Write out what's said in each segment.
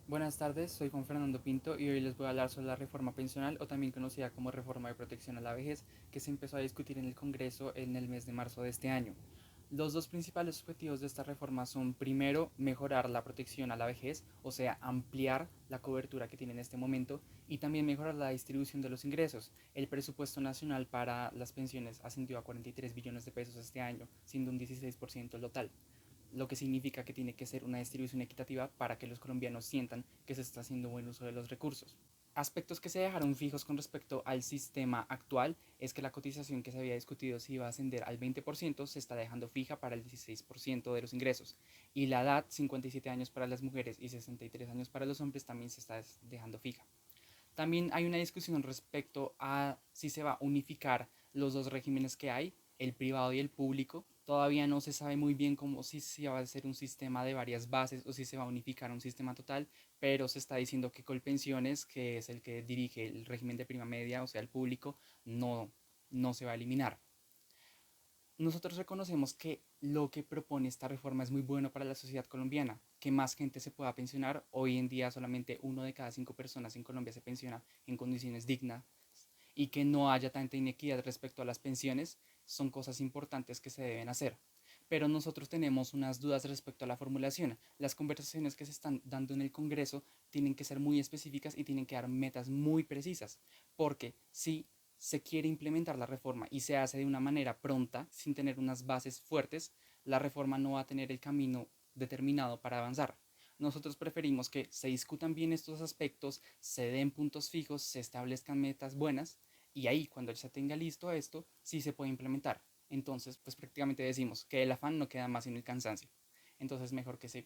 Buenas tardes, soy Juan Fernando Pinto y hoy les voy a hablar sobre la reforma pensional o también conocida como reforma de protección a la vejez que se empezó a discutir en el Congreso en el mes de marzo de este año. Los dos principales objetivos de esta reforma son, primero, mejorar la protección a la vejez, o sea, ampliar la cobertura que tiene en este momento, y también mejorar la distribución de los ingresos. El presupuesto nacional para las pensiones ascendió a 43 billones de pesos este año, siendo un 16% total, lo que significa que tiene que ser una distribución equitativa para que los colombianos sientan que se está haciendo buen uso de los recursos. Aspectos que se dejaron fijos con respecto al sistema actual es que la cotización que se había discutido si iba a ascender al 20% se está dejando fija para el 16% de los ingresos, y la edad, 57 años para las mujeres y 63 años para los hombres, también se está dejando fija. También hay una discusión respecto a si se va a unificar los dos regímenes que hay, el privado y el público. Todavía no se sabe muy bien cómo, si se va a hacer un sistema de varias bases o si se va a unificar un sistema total, pero se está diciendo que Colpensiones, que es el que dirige el régimen de prima media, o sea, el público, no se va a eliminar. Nosotros reconocemos que lo que propone esta reforma es muy bueno para la sociedad colombiana, que más gente se pueda pensionar. Hoy en día solamente uno de cada 5 personas en Colombia se pensiona en condiciones dignas, y que no haya tanta inequidad respecto a las pensiones son cosas importantes que se deben hacer. Pero nosotros tenemos unas dudas respecto a la formulación. Las conversaciones que se están dando en el Congreso tienen que ser muy específicas y tienen que dar metas muy precisas, porque si se quiere implementar la reforma y se hace de una manera pronta, sin tener unas bases fuertes, la reforma no va a tener el camino determinado para avanzar. Nosotros preferimos que se discutan bien estos aspectos, se den puntos fijos, se establezcan metas buenas, y ahí cuando ya se tenga listo esto, sí se puede implementar. Entonces, pues prácticamente decimos que el afán no queda más sino el cansancio. Entonces, mejor que se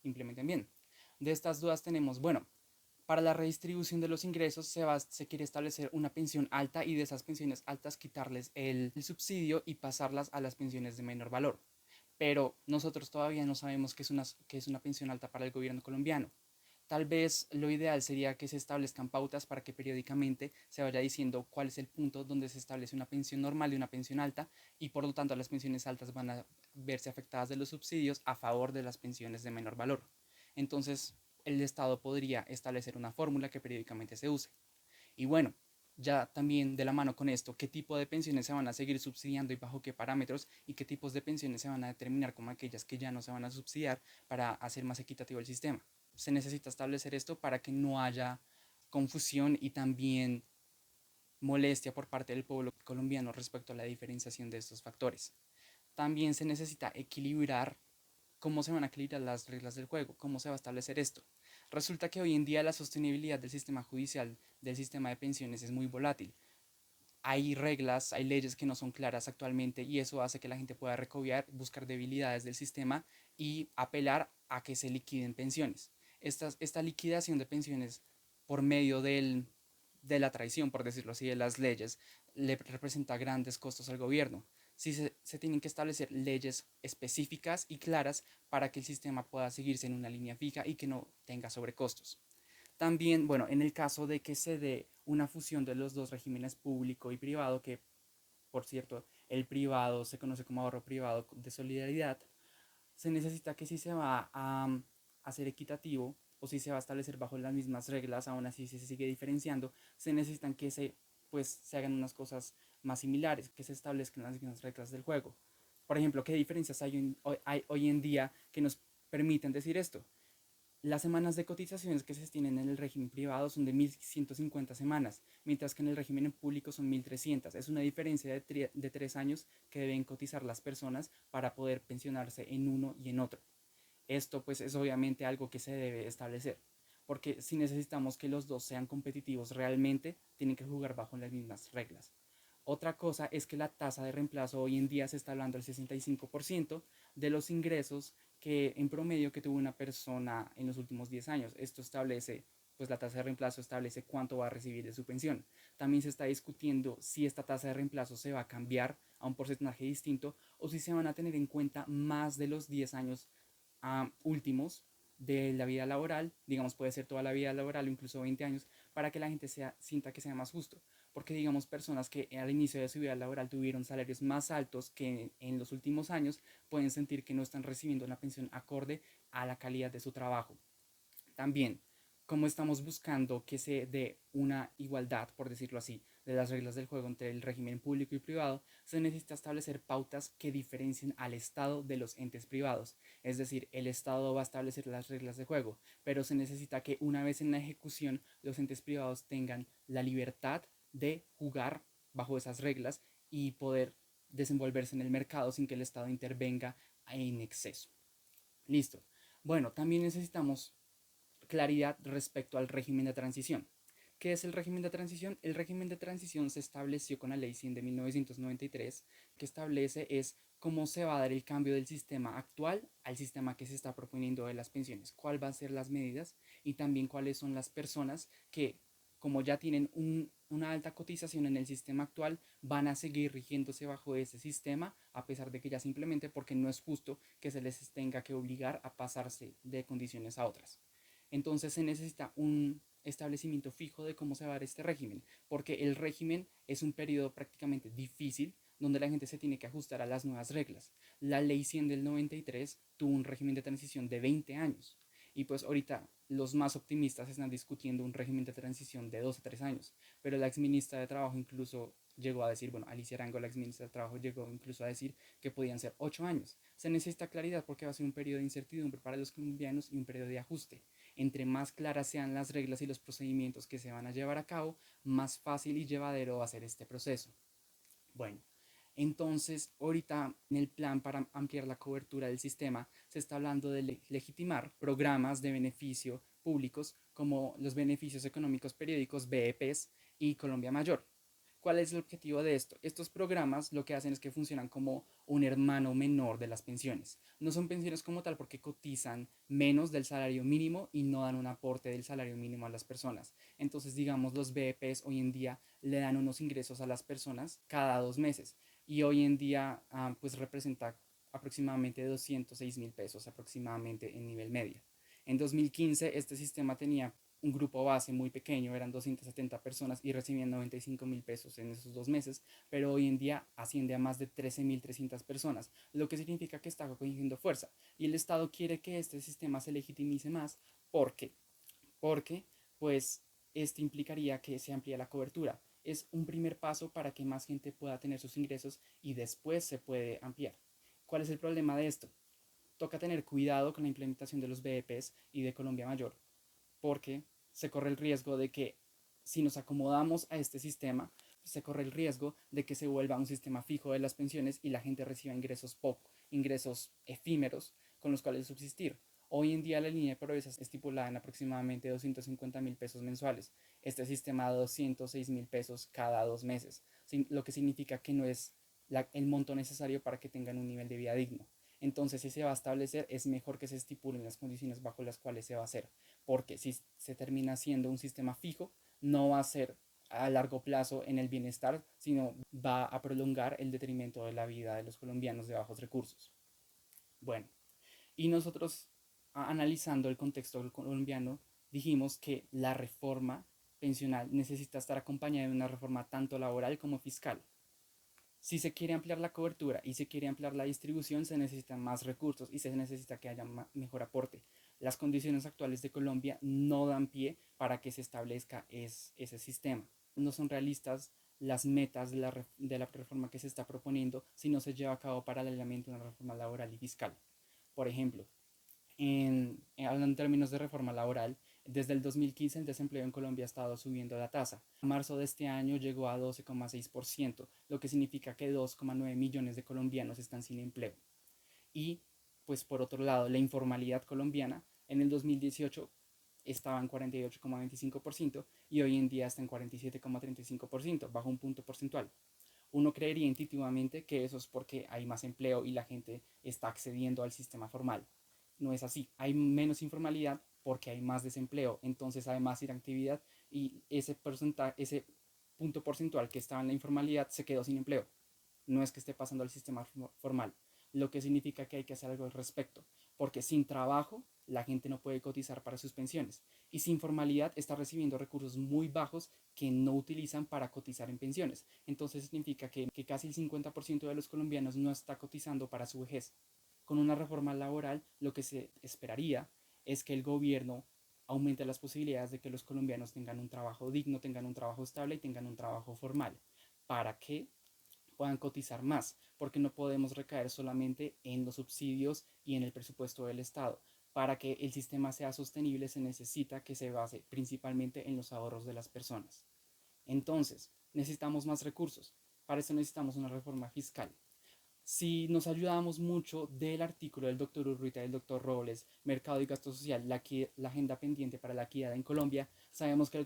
implementen bien. De estas dudas tenemos, bueno, para la redistribución de los ingresos se quiere establecer una pensión alta y de esas pensiones altas quitarles el subsidio y pasarlas a las pensiones de menor valor. Pero nosotros todavía no sabemos qué es una pensión alta para el gobierno colombiano. Tal vez lo ideal sería que se establezcan pautas para que periódicamente se vaya diciendo cuál es el punto donde se establece una pensión normal y una pensión alta, y por lo tanto las pensiones altas van a verse afectadas de los subsidios a favor de las pensiones de menor valor. Entonces, el Estado podría establecer una fórmula que periódicamente se use. Y bueno, ya también de la mano con esto, qué tipo de pensiones se van a seguir subsidiando y bajo qué parámetros, y qué tipos de pensiones se van a determinar como aquellas que ya no se van a subsidiar para hacer más equitativo el sistema. Se necesita establecer esto para que no haya confusión y también molestia por parte del pueblo colombiano respecto a la diferenciación de estos factores. También se necesita equilibrar cómo se van a equilibrar las reglas del juego, cómo se va a establecer esto. Resulta que hoy en día la sostenibilidad del sistema judicial, del sistema de pensiones, es muy volátil. Hay reglas, hay leyes que no son claras actualmente, y eso hace que la gente pueda recobiar, buscar debilidades del sistema y apelar a que se liquiden pensiones. Esta liquidación de pensiones por medio de la traición, por decirlo así, de las leyes, le representa grandes costos al gobierno. Si se tienen que establecer leyes específicas y claras para que el sistema pueda seguirse en una línea fija y que no tenga sobrecostos. También, bueno, en el caso de que se dé una fusión de los dos regímenes público y privado, que por cierto, el privado se conoce como ahorro privado de solidaridad, se necesita que si se va a hacer equitativo o si se va a establecer bajo las mismas reglas, aún así si se sigue diferenciando, se necesitan que se hagan unas cosas más similares, que se establezcan las mismas reglas del juego. Por ejemplo, ¿qué diferencias hay hoy en día que nos permiten decir esto? Las semanas de cotizaciones que se tienen en el régimen privado son de 1.150 semanas, mientras que en el régimen público son 1.300. Es una diferencia de 3 años que deben cotizar las personas para poder pensionarse en uno y en otro. Esto pues es obviamente algo que se debe establecer, porque si necesitamos que los dos sean competitivos realmente, tienen que jugar bajo las mismas reglas. Otra cosa es que la tasa de reemplazo hoy en día se está hablando del 65% de los ingresos que en promedio que tuvo una persona en los últimos 10 años. Esto establece, pues la tasa de reemplazo establece cuánto va a recibir de su pensión. También se está discutiendo si esta tasa de reemplazo se va a cambiar a un porcentaje distinto o si se van a tener en cuenta más de los 10 años últimos de la vida laboral, digamos puede ser toda la vida laboral o incluso 20 años, para que la gente sienta que sea más justo. Porque digamos personas que al inicio de su vida laboral tuvieron salarios más altos que en los últimos años pueden sentir que no están recibiendo una pensión acorde a la calidad de su trabajo. También, Como estamos buscando que se dé una igualdad, por decirlo así, de las reglas del juego entre el régimen público y privado, se necesita establecer pautas que diferencien al Estado de los entes privados. Es decir, el Estado va a establecer las reglas de juego, pero se necesita que una vez en la ejecución los entes privados tengan la libertad de jugar bajo esas reglas y poder desenvolverse en el mercado sin que el Estado intervenga en exceso. Listo. Bueno, también necesitamos claridad respecto al régimen de transición. ¿Qué es el régimen de transición? El régimen de transición se estableció con la Ley 100 de 1993, que establece es cómo se va a dar el cambio del sistema actual al sistema que se está proponiendo de las pensiones, cuál van a ser las medidas y también cuáles son las personas que, como ya tienen una alta cotización en el sistema actual, van a seguir rigiéndose bajo ese sistema, a pesar de que ya simplemente porque no es justo que se les tenga que obligar a pasarse de condiciones a otras. Entonces se necesita un establecimiento fijo de cómo se va a dar este régimen, porque el régimen es un periodo prácticamente difícil donde la gente se tiene que ajustar a las nuevas reglas. La ley 100 del 93 tuvo un régimen de transición de 20 años y pues ahorita los más optimistas están discutiendo un régimen de transición de 2 a 3 años, pero la exministra de Trabajo incluso llegó a decir, bueno, Alicia Arango, la exministra de Trabajo, llegó incluso a decir que podían ser 8 años. Se necesita claridad porque va a ser un periodo de incertidumbre para los colombianos y un periodo de ajuste. Entre más claras sean las reglas y los procedimientos que se van a llevar a cabo, más fácil y llevadero va a ser este proceso. Bueno, entonces ahorita en el plan para ampliar la cobertura del sistema se está hablando de legitimar programas de beneficio públicos como los beneficios económicos periódicos BEPs y Colombia Mayor. ¿Cuál es el objetivo de esto? Estos programas lo que hacen es que funcionan como un hermano menor de las pensiones. No son pensiones como tal porque cotizan menos del salario mínimo y no dan un aporte del salario mínimo a las personas. Entonces, digamos, los BEPs hoy en día le dan unos ingresos a las personas cada 2 meses y hoy en día pues representa aproximadamente 206.000 pesos aproximadamente en nivel medio. En 2015 este sistema tenía un grupo base muy pequeño, eran 270 personas y recibían 95.000 pesos en esos 2 meses, pero hoy en día asciende a más de 13.300 personas, lo que significa que está cogiendo fuerza. Y el Estado quiere que este sistema se legitimice más porque, porque pues este implicaría que se amplíe la cobertura. Es un primer paso para que más gente pueda tener sus ingresos y después se puede ampliar. ¿Cuál es el problema de esto? Toca tener cuidado con la implementación de los BEPs y de Colombia Mayor, porque se corre el riesgo de que si nos acomodamos a este sistema, se corre el riesgo de que se vuelva un sistema fijo de las pensiones y la gente reciba ingresos poco, ingresos efímeros con los cuales subsistir. Hoy en día la línea de pobreza es estipulada en aproximadamente 250.000 pesos mensuales. Este sistema da 206.000 pesos cada 2 meses, lo que significa que no es el monto necesario para que tengan un nivel de vida digno. Entonces, si se va a establecer, es mejor que se estipulen las condiciones bajo las cuales se va a hacer, porque si se termina siendo un sistema fijo, no va a ser a largo plazo en el bienestar, sino va a prolongar el detrimento de la vida de los colombianos de bajos recursos. Bueno, y nosotros analizando el contexto colombiano, dijimos que la reforma pensional necesita estar acompañada de una reforma tanto laboral como fiscal. Si se quiere ampliar la cobertura y se quiere ampliar la distribución, se necesitan más recursos y se necesita que haya mejor aporte. Las condiciones actuales de Colombia no dan pie para que se establezca ese sistema. No son realistas las metas de la reforma que se está proponiendo si no se lleva a cabo paralelamente una reforma laboral y fiscal. Por ejemplo, hablando en términos de reforma laboral, desde el 2015 el desempleo en Colombia ha estado subiendo la tasa. En marzo de este año llegó a 12,6%, lo que significa que 2,9 millones de colombianos están sin empleo. Y, pues por otro lado, la informalidad colombiana en el 2018 estaba en 48,25% y hoy en día está en 47,35%, bajo un punto porcentual. Uno creería intuitivamente que eso es porque hay más empleo y la gente está accediendo al sistema formal. No es así. Hay menos informalidad porque hay más desempleo. Entonces hay más inactividad y ese porcentaje, ese punto porcentual que estaba en la informalidad se quedó sin empleo. No es que esté pasando al sistema formal, lo que significa que hay que hacer algo al respecto, porque sin trabajo la gente no puede cotizar para sus pensiones y sin formalidad está recibiendo recursos muy bajos que no utilizan para cotizar en pensiones. Entonces significa que casi el 50% de los colombianos no está cotizando para su vejez. Con una reforma laboral, lo que se esperaría es que el gobierno aumenta las posibilidades de que los colombianos tengan un trabajo digno, tengan un trabajo estable y tengan un trabajo formal, para que puedan cotizar más, porque no podemos recaer solamente en los subsidios y en el presupuesto del Estado. Para que el sistema sea sostenible se necesita que se base principalmente en los ahorros de las personas. Entonces, necesitamos más recursos. Para eso necesitamos una reforma fiscal. Si nos ayudamos mucho del artículo del doctor Urruita y del doctor Robles, Mercado y Gasto Social, la agenda pendiente para la equidad en Colombia, sabemos que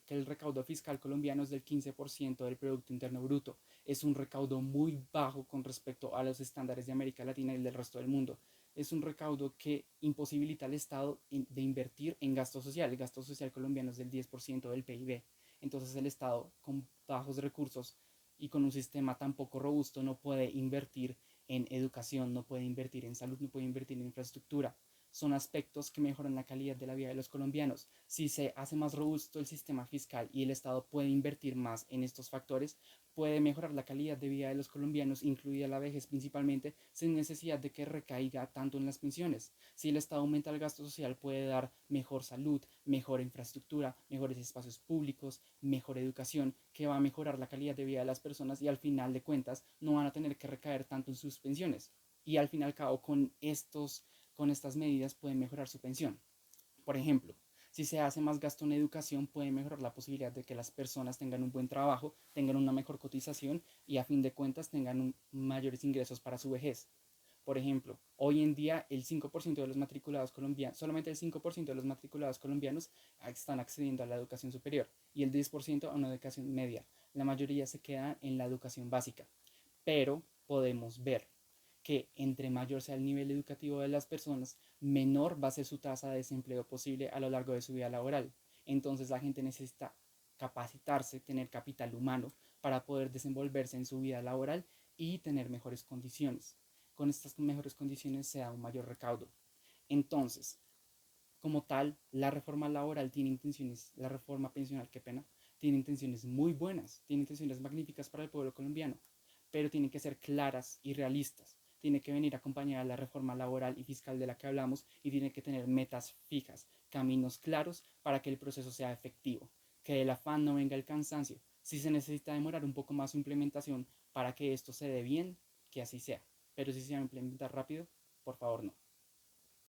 el recaudo fiscal colombiano es del 15% del Producto Interno Bruto. Es un recaudo muy bajo con respecto a los estándares de América Latina y del resto del mundo. Es un recaudo que imposibilita al Estado de invertir en gasto social. El gasto social colombiano es del 10% del PIB. Entonces el Estado con bajos recursos y con un sistema tan poco robusto no puede invertir en educación, no puede invertir en salud, no puede invertir en infraestructura. Son aspectos que mejoran la calidad de la vida de los colombianos. Si se hace más robusto el sistema fiscal y el Estado puede invertir más en estos factores, puede mejorar la calidad de vida de los colombianos, incluida la vejez principalmente, sin necesidad de que recaiga tanto en las pensiones. Si el Estado aumenta el gasto social, puede dar mejor salud, mejor infraestructura, mejores espacios públicos, mejor educación, que va a mejorar la calidad de vida de las personas y al final de cuentas no van a tener que recaer tanto en sus pensiones. Y al fin y al cabo, con estas medidas pueden mejorar su pensión. Por ejemplo, si se hace más gasto en educación, puede mejorar la posibilidad de que las personas tengan un buen trabajo, tengan una mejor cotización y a fin de cuentas tengan mayores ingresos para su vejez. Por ejemplo, hoy en día el 5% de los matriculados colombianos, solamente el 5% de los matriculados colombianos están accediendo a la educación superior y el 10% a una educación media. La mayoría se queda en la educación básica. Pero podemos ver que entre mayor sea el nivel educativo de las personas, menor va a ser su tasa de desempleo posible a lo largo de su vida laboral. Entonces la gente necesita capacitarse, tener capital humano para poder desenvolverse en su vida laboral y tener mejores condiciones. Con estas mejores condiciones se da un mayor recaudo. Entonces, como tal, la reforma laboral tiene intenciones, la reforma pensional, qué pena, tiene intenciones muy buenas, tiene intenciones magníficas para el pueblo colombiano, pero tienen que ser claras y realistas. Tiene que venir acompañada de la reforma laboral y fiscal de la que hablamos y tiene que tener metas fijas, caminos claros para que el proceso sea efectivo, que del afán no venga el cansancio. Si se necesita demorar un poco más su implementación para que esto se dé bien, que así sea. Pero si se va a implementar rápido, por favor no.